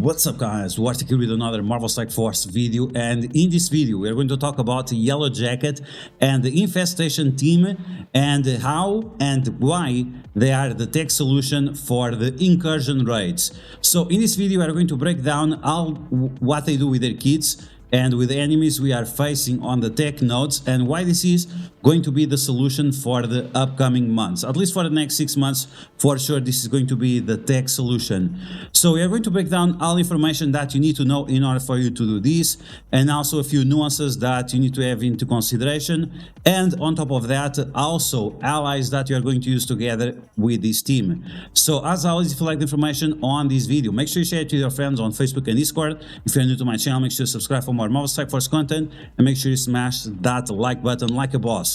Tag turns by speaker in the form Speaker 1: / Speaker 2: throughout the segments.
Speaker 1: What's up guys, DuArktik here with another Marvel Strike Force video, and in this video we are going to talk about the Yellow Jacket and the Infestation team and how and why they are the tech solution for the Incursion raids. So in this video we are going to break down all what they do with their kits and with the enemies we are facing on the tech nodes, and why this is going to be the solution for the upcoming months. At least for the next 6 months, for sure this is going to be the tech solution. So we are going to break down all information that you need to know in order for you to do this, and also a few nuances that you need to have into consideration, and on top of that also allies that you are going to use together with this team. So as always, if you like the information on this video, make sure you share it with your friends on Facebook and Discord. If you're new to my channel, make sure to subscribe for more Marvel Strike Force content, and make sure you smash that like button like a boss.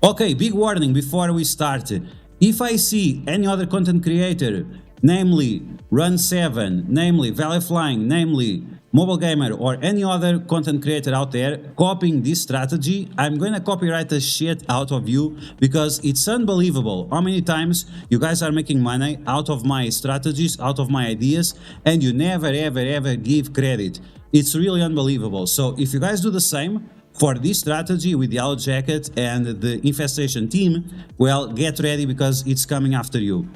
Speaker 1: Okay, big warning before we start. If I see any other content creator, namely Run7, namely Valley Flying, namely Mobile Gamer, or any other content creator out there copying this strategy, I'm gonna copyright the shit out of you, because it's unbelievable how many times you guys are making money out of my strategies, out of my ideas, and you never ever give credit. It's really unbelievable. So if you guys do the same for this strategy with the Yellow Jacket and the Infestation team, well, get ready because it's coming after you.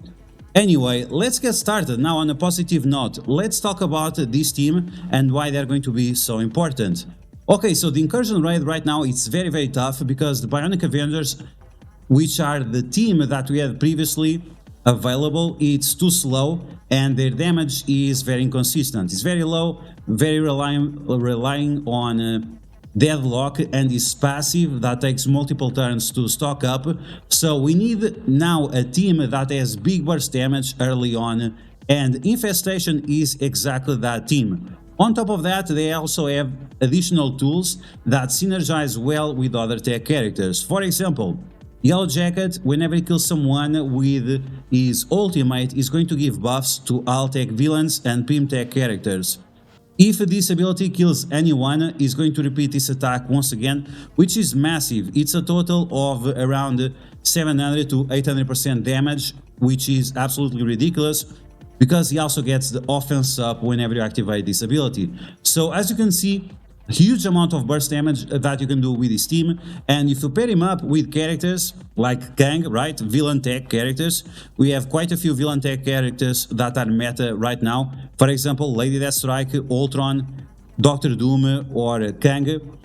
Speaker 1: Anyway, let's get started. Now on a positive note, let's talk about this team and why they're going to be so important. Okay, so the Incursion raid right now, it's very tough because the Bionic Avengers, which are the team that we had previously available, it's too slow and their damage is very inconsistent. It's very low, very relying on deadlock, and is passive that takes multiple turns to stock up. So we need now a team that has big burst damage early on, and Infestation is exactly that team. On top of that, they also have additional tools that synergize well with other tech characters. For example, Yellow Jacket, whenever he kills someone with his ultimate, is going to give buffs to all tech villains and Pim tech characters. If this ability kills anyone, is going to repeat this attack once again, which is massive. It's a total of around 700 to 800% damage, which is absolutely ridiculous, because he also gets the offense up whenever you activate this ability. So as you can see, huge amount of burst damage that you can do with this team, and if you pair him up with characters like Kang, right, villain tech characters, we have quite a few villain tech characters that are meta right now. For example, Lady Deathstrike, Ultron, Doctor Doom, or Kang.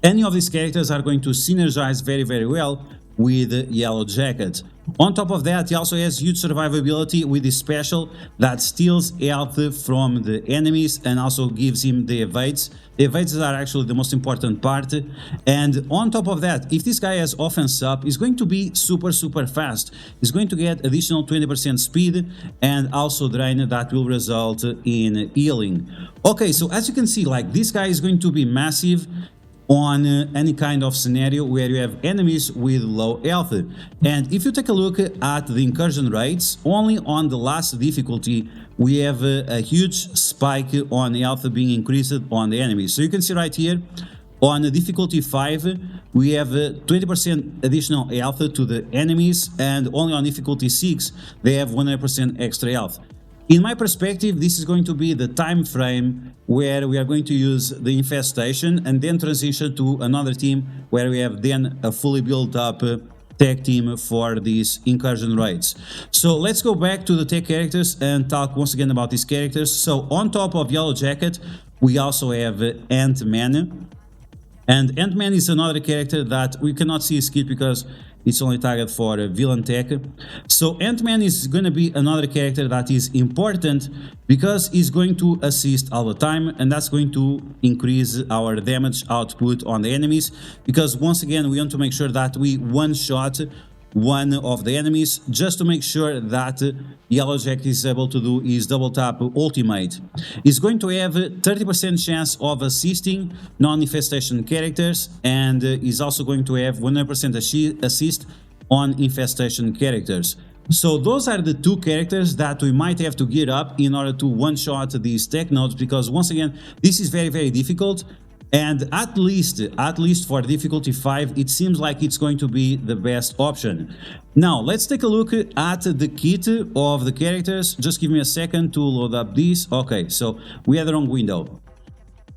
Speaker 1: Any of these characters are going to synergize very well with Yellow Jacket. On top of that, he also has huge survivability with his special that steals health from the enemies and also gives him the evades. The evades are actually the most important part. And on top of that, if this guy has offense up, he's going to be super fast. He's going to get additional 20% speed and also drain that will result in healing. Okay, so as you can see, like, this guy is going to be massive on any kind of scenario where you have enemies with low health. And if you take a look at the Incursion rates, only on the last difficulty we have a huge spike on health being increased on the enemies. So you can see right here on difficulty 5 we have 20% additional health to the enemies, and only on difficulty 6 they have 100% extra health. In my perspective, this is going to be the time frame where we are going to use the Infestation and then transition to another team where we have then a fully built up tech team for these Incursion raids. So let's go back to the tech characters and talk once again about these characters. So on top of Yellow Jacket, we also have Ant-Man. And Ant-Man is another character that we cannot see his kit because it's only targeted for villain tech. So Ant-Man is going to be another character that is important because he's going to assist all the time, and that's going to increase our damage output on the enemies, because once again we want to make sure that we one-shot one of the enemies, just to make sure that Yellow Jacket is able to do his double tap ultimate. He's going to have 30% chance of assisting non-infestation characters, and he's also going to have 100% assist on infestation characters. So those are the two characters that we might have to gear up in order to one-shot these tech nodes, because once again this is very difficult. And at least for difficulty 5, it seems like it's going to be the best option. Now, let's take a look at the kit of the characters. Just give me a second to load up this. Okay, so we had the wrong window.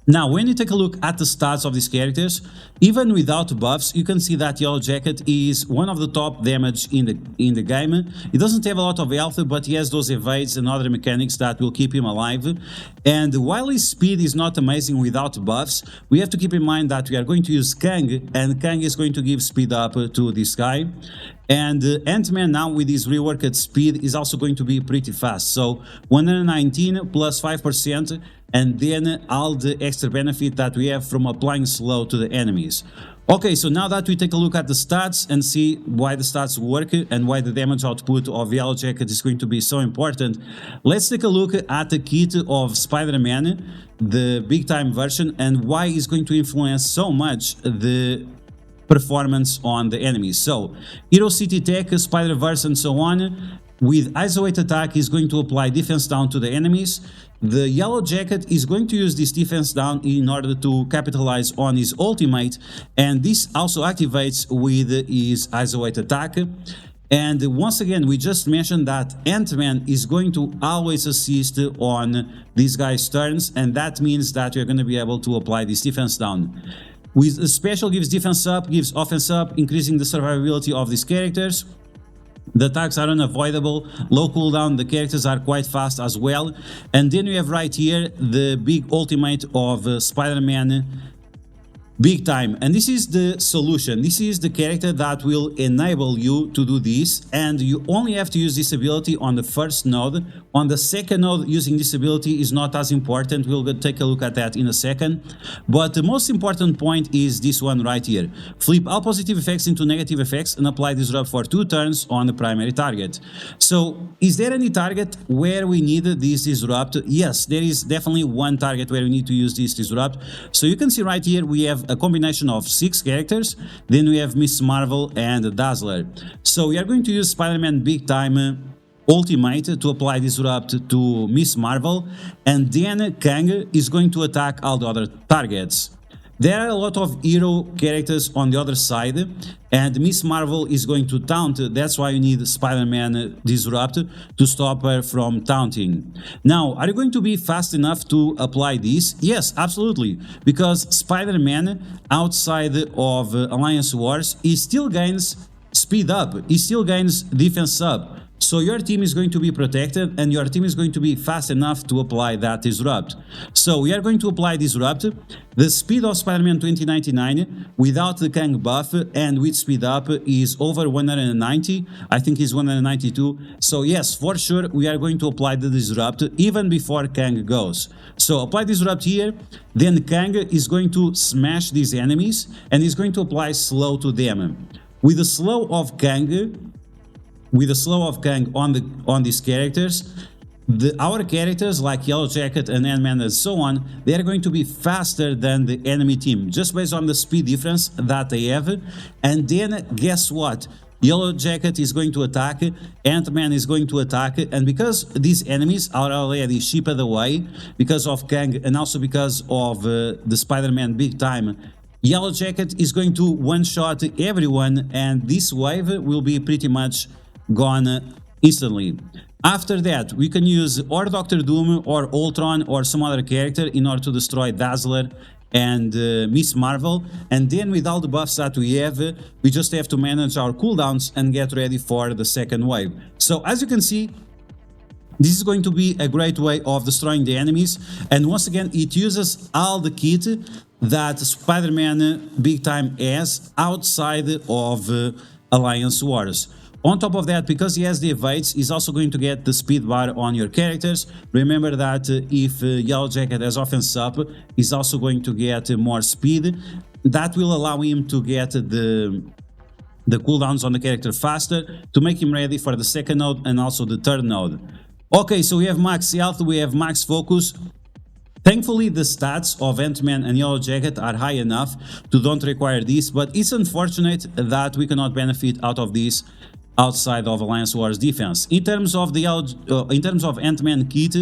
Speaker 1: Now, when you take a look at the stats of these characters, even without buffs, you can see that Yellow Jacket is one of the top damage in the game. He doesn't have a lot of health, but he has those evades and other mechanics that will keep him alive. And while his speed is not amazing without buffs, we have to keep in mind that we are going to use Kang, and Kang is going to give speed up to this guy. And Ant-Man now with his reworked speed is also going to be pretty fast. So 119 plus 5%, and then all the extra benefit that we have from applying slow to the enemies. Okay, so now that we take a look at the stats and see why the stats work and why the damage output of Yellow Jacket is going to be so important, let's take a look at the kit of Spider-Man, the big time version, and why it's going to influence so much the performance on the enemies. So, Hero City Tech, Spider-Verse and so on, with Isolate Attack is going to apply defense down to the enemies. The Yellow Jacket is going to use this defense down in order to capitalize on his ultimate, and this also activates with his Isolate Attack. And once again, we just mentioned that Ant-Man is going to always assist on these guys' turns, and that means that you're going to be able to apply this defense down. With a special gives defense up, gives offense up, increasing the survivability of these characters. The attacks are unavoidable, low cooldown, the characters are quite fast as well. And then we have right here the big ultimate of Spider-Man big time, and this is the solution. This is the character that will enable you to do this, and you only have to use this ability on the first node. On the second node, using this ability is not as important. We'll take a look at that in a second. But the most important point is this one right here. Flip all positive effects into negative effects and apply Disrupt for 2 turns on the primary target. So, is there any target where we need this Disrupt? Yes, there is definitely one target where we need to use this Disrupt. So you can see right here we have a combination of 6 characters, then we have Miss Marvel and Dazzler. So we are going to use Spider-Man Big Time Ultimate to apply Disrupt to Miss Marvel, and then Kang is going to attack all the other targets. There are a lot of hero characters on the other side, and Miss Marvel is going to taunt. That's why you need Spider-Man Disrupt to stop her from taunting. Now, are you going to be fast enough to apply this? Yes, absolutely, because Spider-Man outside of Alliance Wars, he still gains speed up, he still gains defense up. So your team is going to be protected, and your team is going to be fast enough to apply that Disrupt. So we are going to apply Disrupt. The speed of Spider-Man 2099 without the Kang buff and with speed up is over 190. I think it's 192. So yes, for sure, we are going to apply the Disrupt even before Kang goes. So apply Disrupt here, then Kang is going to smash these enemies and is going to apply slow to them. With the slow of Kang, on these characters, our characters like Yellow Jacket and Ant-Man and so on, they are going to be faster than the enemy team, just based on the speed difference that they have. And then guess what? Yellow Jacket is going to attack, Ant-Man is going to attack, and because these enemies are already shipped away, because of Kang and also because of the Spider-Man Big Time, Yellow Jacket is going to one-shot everyone, and this wave will be pretty much gone instantly. After that, we can use or Doctor Doom or Ultron or some other character in order to destroy Dazzler and Miss Marvel, and then with all the buffs that we have, we just have to manage our cooldowns and get ready for the second wave. So as you can see, this is going to be a great way of destroying the enemies, and once again it uses all the kit that Spider-Man Big Time has outside of Alliance Wars. On top of that, because he has the evades, he's also going to get the speed bar on your characters. Remember that if Yellow Jacket has offense up, he's also going to get more speed. That will allow him to get the cooldowns on the character faster, to make him ready for the second node and also the third node. Okay, so we have max health, we have max focus. Thankfully, the stats of Ant-Man and Yellow Jacket are high enough to don't require this, but it's unfortunate that we cannot benefit out of this outside of Alliance Wars defense. In terms of the Ant-Man kit,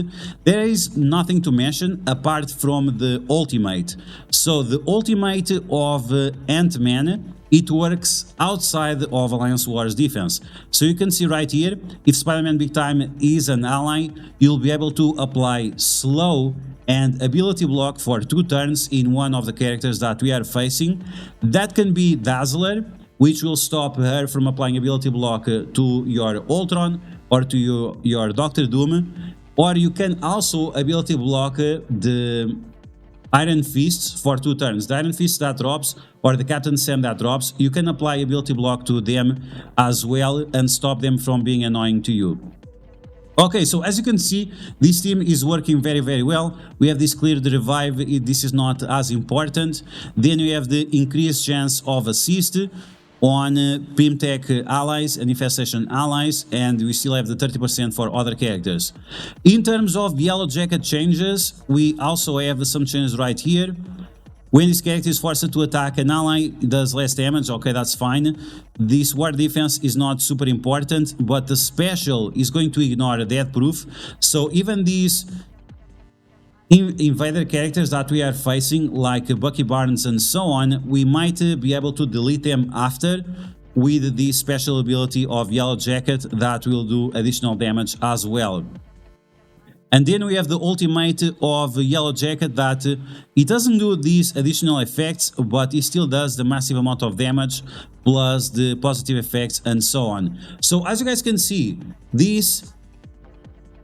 Speaker 1: there is nothing to mention apart from the ultimate. So the ultimate of Ant-Man, it works outside of Alliance Wars defense. So you can see right here, if Spider-Man Big Time is an ally, you'll be able to apply slow and ability block for 2 turns in one of the characters that we are facing. That can be Dazzler, which will stop her from applying ability block to your Ultron or to your Doctor Doom. Or you can also ability block the Iron Fists for 2 turns. The Iron Fist that drops, or the Captain Sam that drops, you can apply ability block to them as well and stop them from being annoying to you. Okay, so as you can see, this team is working very well. We have this clear revive, this is not as important. Then we have the increased chance of assist on Pimtech allies and Infestation allies, and we still have the 30% for other characters. In terms of Yellow Jacket changes, we also have some changes right here. When this character is forced to attack an ally, it does less damage. Okay, that's fine. This war defense is not super important, but the special is going to ignore death proof. So even these invader characters that we are facing, like Bucky Barnes and so on, we might be able to delete them after with the special ability of Yellow Jacket that will do additional damage as well. And then we have the ultimate of Yellow Jacket that it doesn't do these additional effects, but it still does the massive amount of damage plus the positive effects and so on. So as you guys can see, this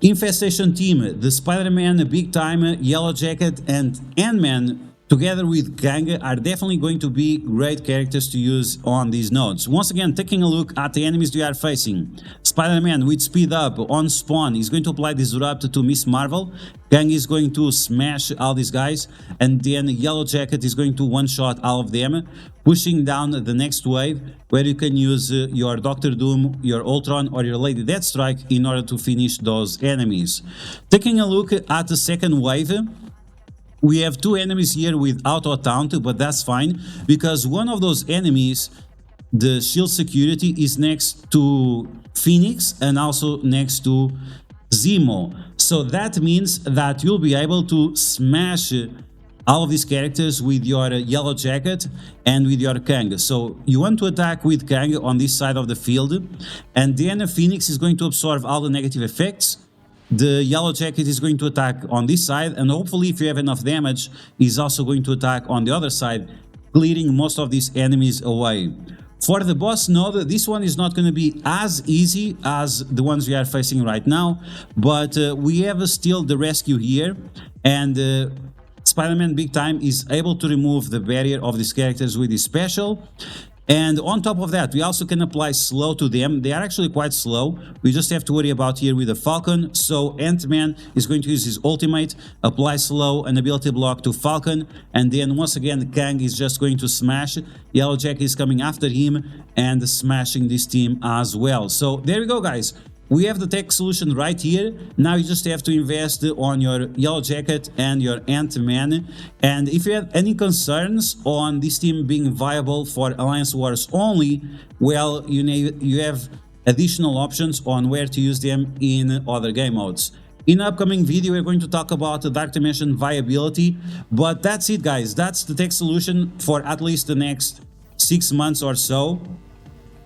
Speaker 1: Infestation team, the Spider-Man, Big Time, Yellow Jacket and Ant-Man together with Kang are definitely going to be great characters to use on these nodes. Once again, taking a look at the enemies we are facing. Spider-Man with speed up on spawn is going to apply Disrupt to Miss Marvel. Kang is going to smash all these guys, and then Yellow Jacket is going to one-shot all of them, pushing down the next wave where you can use your Doctor Doom, your Ultron or your Lady Deathstrike in order to finish those enemies. Taking a look at the second wave, we have 2 enemies here with auto taunt, but that's fine because one of those enemies, the shield security, is next to Phoenix and also next to Zemo. So that means that you'll be able to smash all of these characters with your Yellow Jacket and with your Kang. So you want to attack with Kang on this side of the field, and then Phoenix is going to absorb all the negative effects. The Yellow Jacket is going to attack on this side, and hopefully if you have enough damage, is also going to attack on the other side, clearing most of these enemies away. For the boss node, this one is not going to be as easy as the ones we are facing right now, but we have still the rescue here, and Spider-Man Big Time is able to remove the barrier of these characters with his special. And on top of that, we also can apply slow to them. They are actually quite slow. We just have to worry about here with the Falcon. So Ant-Man is going to use his ultimate, apply slow and ability block to Falcon. And then once again, Kang is just going to smash. Yellow Jacket is coming after him and smashing this team as well. So there we go, guys. We have the tech solution right here. Now you just have to invest on your Yellow Jacket and your Ant-Man. And if you have any concerns on this team being viable for Alliance Wars only, well, you have additional options on where to use them in other game modes. In the upcoming video, we're going to talk about the Dark Dimension viability. But that's it, guys. That's the tech solution for at least the next 6 months or so.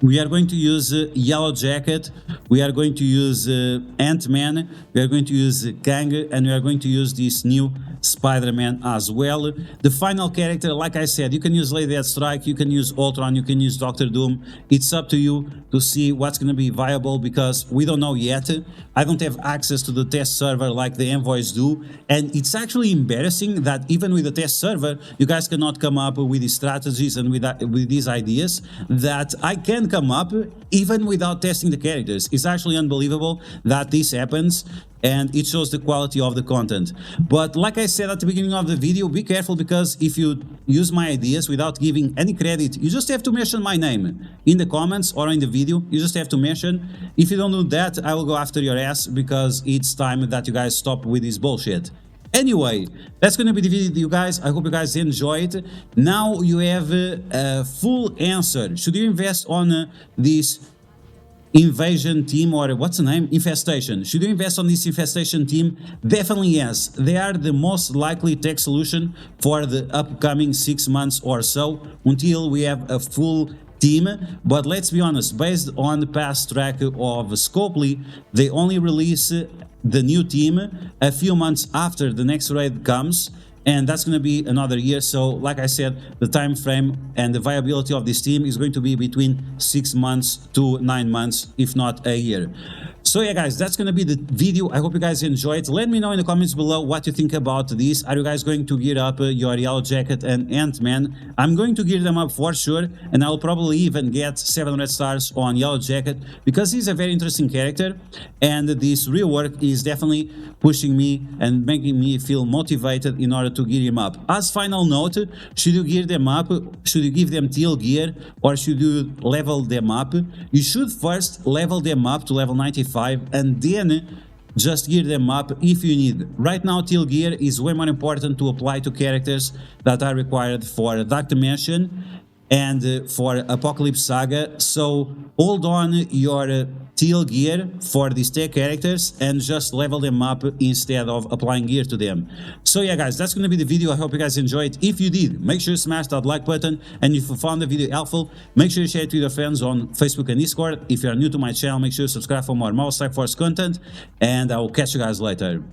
Speaker 1: We are going to use Yellow Jacket, we are going to use Ant-Man, we are going to use Kang, and we are going to use this new Spider-Man as well. The final character, like I said, you can use Lady Deathstrike, you can use Ultron, you can use Doctor Doom. It's up to you to see what's going to be viable because we don't know yet. I don't have access to the test server like the envoys do, and it's actually embarrassing that even with the test server, you guys cannot come up with these strategies and with these ideas that I can come up even without testing the characters. It's actually unbelievable that this happens, and it shows the quality of the content. But like I said at the beginning of the video, be careful because if you use my ideas without giving any credit, you just have to mention my name in the comments or in the video. You just have to mention. If you don't do that, I will go after your ass because it's time that you guys stop with this bullshit. Anyway, that's going to be the video, guys. I hope you guys enjoy it. Now you have a full answer. Should you invest on this invasion team, or what's the name? Infestation. Should you invest on this infestation team? Definitely yes. They are the most likely tech solution for the upcoming 6 months or so until we have a full team. But let's be honest, based on the past track of Scopely, they only release the new team a few months after the next raid comes, and that's going to be another year. So like I said, the time frame and the viability of this team is going to be between 6 months to 9 months, if not a year. So yeah guys, that's gonna be the video. I hope you guys enjoyed. Let me know in the comments below what you think about this. Are you guys going to gear up your Yellow Jacket and Ant-Man? I'm going to gear them up for sure, and I'll probably even get 700 stars on Yellow Jacket because he's a very interesting character, and this rework is definitely pushing me and making me feel motivated in order to gear him up. As final note, should you gear them up, should you give them teal gear, or should you level them up? You should first level them up to level 95 and then just gear them up if you need. Right now teal gear is way more important to apply to characters that are required for Dark Dimension and for Apocalypse Saga, so hold on your teal gear for these tech characters and just level them up instead of applying gear to them. So yeah guys, that's gonna be the video. I hope you guys enjoyed. If you did, make sure you smash that like button, and if you found the video helpful, make sure you share it with your friends on Facebook and Discord. If you are new to my channel, make sure you subscribe for more Marvel Strike Force content, and I will catch you guys later.